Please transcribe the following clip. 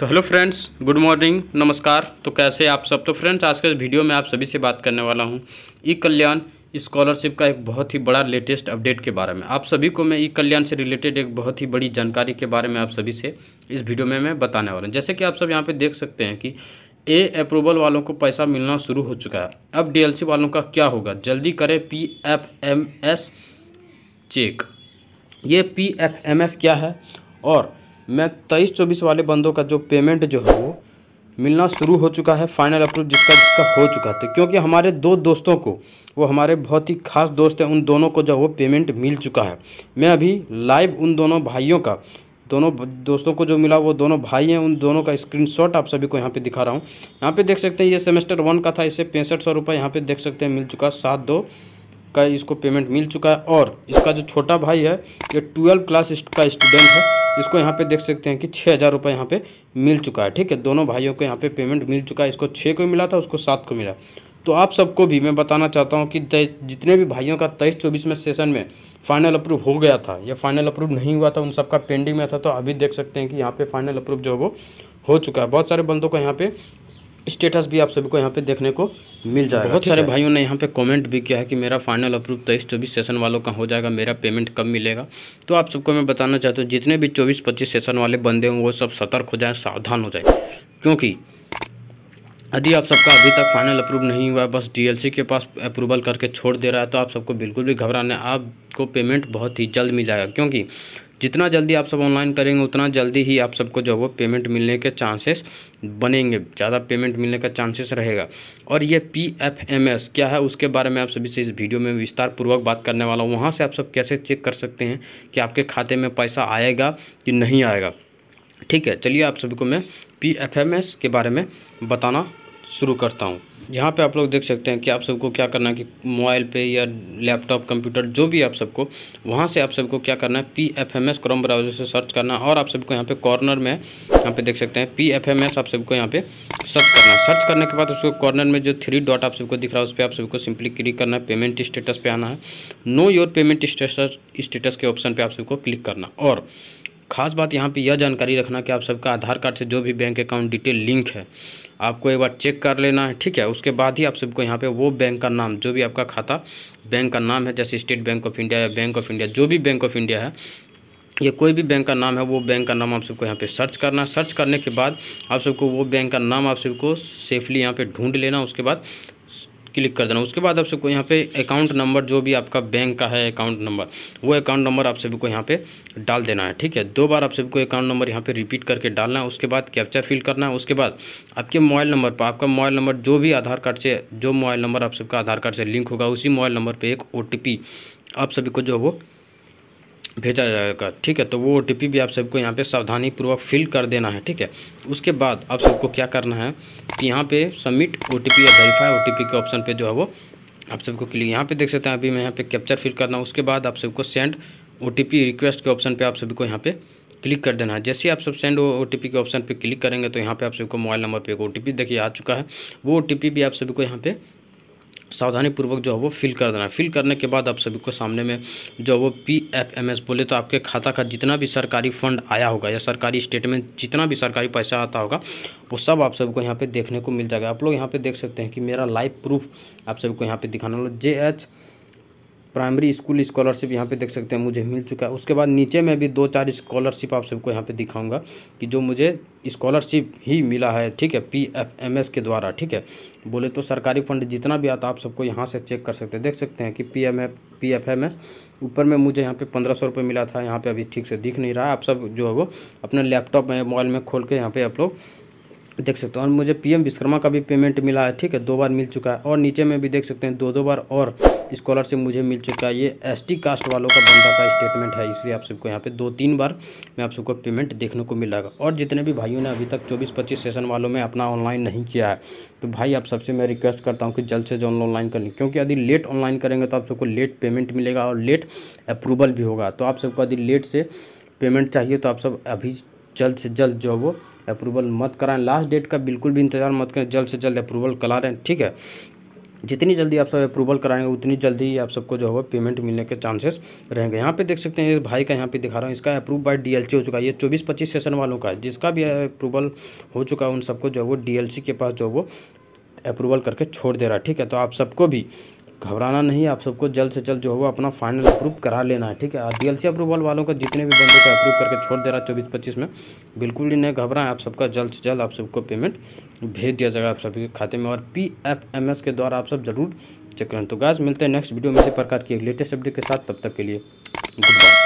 तो hello friends, good morning, नमस्कार। तो कैसे आप सब। तो फ्रेंड्स, आज के इस वीडियो में आप सभी से बात करने वाला हूं ई कल्याण स्कॉलरशिप का एक बहुत ही बड़ा लेटेस्ट अपडेट के बारे में। आप सभी को मैं ई कल्याण से रिलेटेड एक बहुत ही बड़ी जानकारी के बारे में आप सभी से इस वीडियो में मैं बताने वाला हूँ। जैसे कि आप सब यहाँ पर देख सकते हैं कि ए अप्रूवल वालों को पैसा मिलना शुरू हो चुका है। अब DLC वालों का क्या होगा, जल्दी करें PFMS चेक। ये PFMS क्या है, और मैं 23-24 वाले बंदों का जो पेमेंट जो है वो मिलना शुरू हो चुका है, फाइनल अप्रूव जिसका हो चुका था। क्योंकि हमारे दो दोस्तों को, वो हमारे बहुत ही खास दोस्त हैं, उन दोनों को जो वो पेमेंट मिल चुका है। मैं अभी लाइव उन दोनों भाइयों का, दोनों दोस्तों को जो मिला वो दोनों भाई हैं, उन दोनों का स्क्रीनशॉट आप सभी को यहाँ पे दिखा रहा हूँ। यहाँ पे देख सकते हैं ये सेमेस्टर 1 का था, इसे 6500 रुपये यहाँ पे देख सकते हैं मिल चुका, 7/2 का इसको पेमेंट मिल चुका है। और इसका जो छोटा भाई है ये 12 क्लास का स्टूडेंट है, इसको यहाँ पे देख सकते हैं कि 6000 रुपये यहाँ पे मिल चुका है। ठीक है, दोनों भाइयों को यहाँ पे पेमेंट मिल चुका है। इसको 6 को मिला था, उसको 7 को मिला। तो आप सबको भी मैं बताना चाहता हूँ कि जितने भी भाइयों का 23-24 में सेशन में फाइनल अप्रूव हो गया था या फाइनल अप्रूव नहीं हुआ था, उन सबका पेंडिंग में था, तो अभी देख सकते हैं कि यहाँ पे फाइनल अप्रूव जो वो हो चुका है। बहुत सारे बंदों को यहाँ पे स्टेटस भी आप सभी को यहाँ पे देखने को मिल जाएगा। बहुत सारे भाइयों ने यहाँ पे कमेंट भी किया है कि मेरा फाइनल अप्रूव 23-24 सेशन वालों का हो जाएगा, मेरा पेमेंट कब मिलेगा। तो आप सबको मैं बताना चाहता हूँ, जितने भी 24-25 सेशन वाले बंदे हों वो सब सतर्क हो जाएं, सावधान हो जाएं। क्योंकि यदि आप सबका अभी तक फाइनल अप्रूव नहीं हुआ है, बस DLC के पास अप्रूवल करके छोड़ दे रहा है, तो आप सबको बिल्कुल भी घबराना है। आपको पेमेंट बहुत ही जल्द मिल जाएगा। क्योंकि जितना जल्दी आप सब ऑनलाइन करेंगे उतना जल्दी ही आप सबको जो वो पेमेंट मिलने के चांसेस बनेंगे, ज़्यादा पेमेंट मिलने का चांसेस रहेगा। और ये PFMS क्या है उसके बारे में आप सभी से इस वीडियो में विस्तार पूर्वक बात करने वाला हूँ। वहाँ से आप सब कैसे चेक कर सकते हैं कि आपके खाते में पैसा आएगा कि नहीं आएगा। ठीक है, चलिए आप सभी को मैं PFMS के बारे में बताना शुरू करता हूँ। यहाँ पे आप लोग देख सकते हैं कि आप सबको क्या करना है कि मोबाइल पे या लैपटॉप, कंप्यूटर, जो भी आप सबको, वहाँ से आप सबको क्या करना है, PFMS क्रोम ब्राउज़र से सर्च करना है। और आप सबको यहाँ पे कॉर्नर में यहाँ पे देख सकते हैं PFMS, आप सबको यहाँ पे सर्च करना है। सर्च करने के बाद उसको कॉर्नर में जो 3 डॉट आप सबको दिख रहा है उस पर आप सबको सिंपली क्लिक करना है। पेमेंट स्टेटस पे आना है, नो योर पेमेंट स्टेटस के ऑप्शन पर आप सबको क्लिक करना। और ख़ास बात यहाँ पे यह जानकारी रखना कि आप सबका आधार कार्ड से जो भी बैंक अकाउंट डिटेल लिंक है आपको एक बार चेक कर लेना है। ठीक है, उसके बाद ही आप सबको यहाँ पे वो बैंक का नाम, जो भी आपका खाता बैंक का नाम है, जैसे स्टेट बैंक ऑफ इंडिया या बैंक ऑफ इंडिया, जो भी बैंक ऑफ इंडिया है या कोई भी बैंक का नाम है, वो बैंक का नाम आप सबको यहाँ पे सर्च करना। सर्च करने के बाद आप सबको वो बैंक का नाम आप सबको सेफली यहाँ पे ढूंढ लेना, उसके बाद क्लिक कर देना। उसके बाद आप सबको यहाँ पे अकाउंट नंबर, जो भी आपका बैंक का है अकाउंट नंबर, वो अकाउंट नंबर आप सभी को यहाँ पे डाल देना है। ठीक है, 2 बार आप सबको अकाउंट नंबर यहाँ पे रिपीट करके डालना है। उसके बाद कैप्चा फिल करना है। उसके बाद आपके मोबाइल नंबर पर, आपका मोबाइल नंबर जो भी आधार कार्ड से, जो मोबाइल नंबर आप सबका आधार कार्ड से लिंक होगा, उसी मोबाइल नंबर पर एक OTP आप सभी को जो वो भेजा जाएगा। ठीक है, तो वो OTP भी आप सबको यहाँ पे सावधानी पूर्वक फिल कर देना है। ठीक है, उसके बाद आप सबको क्या करना है कि यहाँ पे सबमिट OTP या वेरीफाई OTP के ऑप्शन पे जो है वो आप सबको क्लिक, यहाँ पे देख सकते हैं अभी मैं यहाँ पे कैप्चर फिल करना है। उसके बाद आप सबको सेंड OTP रिक्वेस्ट के ऑप्शन पे आप सभी को यहाँ पे क्लिक कर देना है। जैसे ही आप सब सेंड OTP के ऑप्शन पे क्लिक करेंगे तो यहाँ पे आप सबको मोबाइल नंबर पे एक OTP देखिए आ चुका है। वो OTP भी आप सभी को यहाँ पे सावधानी पूर्वक जो है वो फिल कर देना है। फिल करने के बाद आप सभी को सामने में जो वो PFMS बोले तो आपके खाता का जितना भी सरकारी फंड आया होगा या सरकारी स्टेटमेंट, जितना भी सरकारी पैसा आता होगा, वो सब आप सबको यहाँ पे देखने को मिल जाएगा। आप लोग यहाँ पे देख सकते हैं कि मेरा लाइव प्रूफ आप सबको यहाँ पे दिखाना। JH प्राइमरी स्कूल स्कॉलरशिप यहाँ पे देख सकते हैं मुझे मिल चुका है। उसके बाद नीचे में भी 2-4 स्कॉलरशिप आप सबको यहाँ पे दिखाऊंगा कि जो मुझे स्कॉलरशिप ही मिला है। ठीक है, PFMS के द्वारा। ठीक है, बोले तो सरकारी फंड जितना भी आता आप सबको यहाँ से चेक कर सकते हैं। देख सकते हैं कि PFMS ऊपर में मुझे यहाँ पे 1500 रुपये मिला था। यहाँ पे अभी ठीक से दिख नहीं रहा है, आप सब जो है वो अपने लैपटॉप में, मोबाइल में खोल के यहाँ पे आप लोग देख सकते हैं। और मुझे PM विश्वकर्मा का भी पेमेंट मिला है। ठीक है, 2 बार मिल चुका है। और नीचे में भी देख सकते हैं 2-2 बार और स्कॉलरशिप मुझे मिल चुका है। ये ST कास्ट वालों का बंदा का स्टेटमेंट है, इसलिए आप सबको यहाँ पे 2-3 बार मैं आप सबको पेमेंट देखने को मिल जाएगा। और जितने भी भाइयों ने अभी तक 24-25 सेशन वालों में अपना ऑनलाइन नहीं किया है, तो भाई आप सबसे मैं रिक्वेस्ट करता हूँ कि जल्द से जल्द ऑनलाइन कर लें। क्योंकि यदि लेट ऑनलाइन करेंगे तो आप सबको लेट पेमेंट मिलेगा और लेट अप्रूवल भी होगा। तो आप सबको यदि लेट से पेमेंट चाहिए तो आप सब अभी जल्द से जल्द जो वो अप्रूवल मत कराएं। लास्ट डेट का बिल्कुल भी इंतज़ार मत करें, जल्द से जल्द अप्रूवल करा लें। ठीक है, जितनी जल्दी आप सब अप्रूवल कराएंगे उतनी जल्दी ही आप सबको जो है पेमेंट मिलने के चांसेस रहेंगे। यहाँ पे देख सकते हैं भाई का, यहाँ पे दिखा रहा हूँ, इसका अप्रूव बाय डीएलसी हो चुका है। ये 24-25 सेशन वालों का है, जिसका भी अप्रूवल हो चुका है उन सबको जो है वो डीएलसी के पास जो वो अप्रूवल करके छोड़ दे रहा है। ठीक है, तो आप सबको भी घबराना नहीं, आप सबको जल्द से जल्द जो है वो अपना फाइनल अप्रूव करा लेना है। ठीक है, डीएलसी अप्रूवल वालों का जितने भी बंदों का अप्रूव करके छोड़ दे रहा है 24-25 में, बिल्कुल ही नहीं घबराएं। आप सबका जल्द से जल्द आप सबको पेमेंट भेज दिया जाएगा आप सभी के खाते में, और PFMS के द्वारा आप सब जरूर चेक करें। तो गाइस मिलते हैं नेक्स्ट वीडियो में इसी प्रकार की एक लेटेस्ट अपडेट के साथ, तब तक के लिए गुड बाय।